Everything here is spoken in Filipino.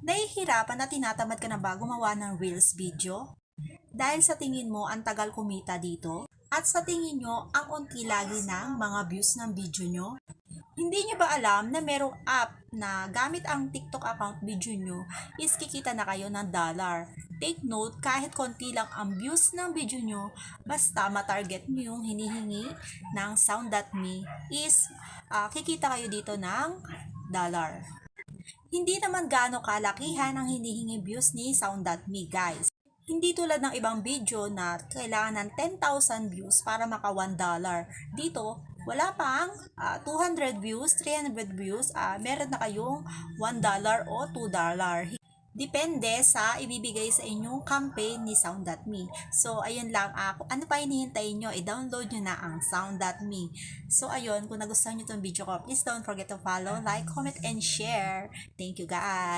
Nahihirapan at tinatamad ka na ba gumawa ng Reels video? Dahil sa tingin mo ang tagal kumita dito? At sa tingin nyo ang unti lagi ng mga views ng video nyo? Hindi nyo ba alam na merong app na gamit ang TikTok account video nyo is kikita na kayo ng dollar? Take note, kahit konti lang ang views ng video nyo, basta matarget nyo yung hinihingi ng Sound.me is kikita kayo dito ng dollar. Hindi naman gaano kalakihan ang hinihingi views ni Sound.me, guys. Hindi tulad ng ibang video na kailangan ng 10,000 views para maka $1. Dito, wala pang 200 views, 300 views, meron na kayong $1 o $2. Depende sa ibibigay sa inyong campaign ni Sound.me. So, ayun lang. Kung ano pa hinihintay nyo, i-download nyo na ang Sound.me. So, ayun. Kung nagustuhan nyo itong video ko, please don't forget to follow, like, comment, and share. Thank you, guys!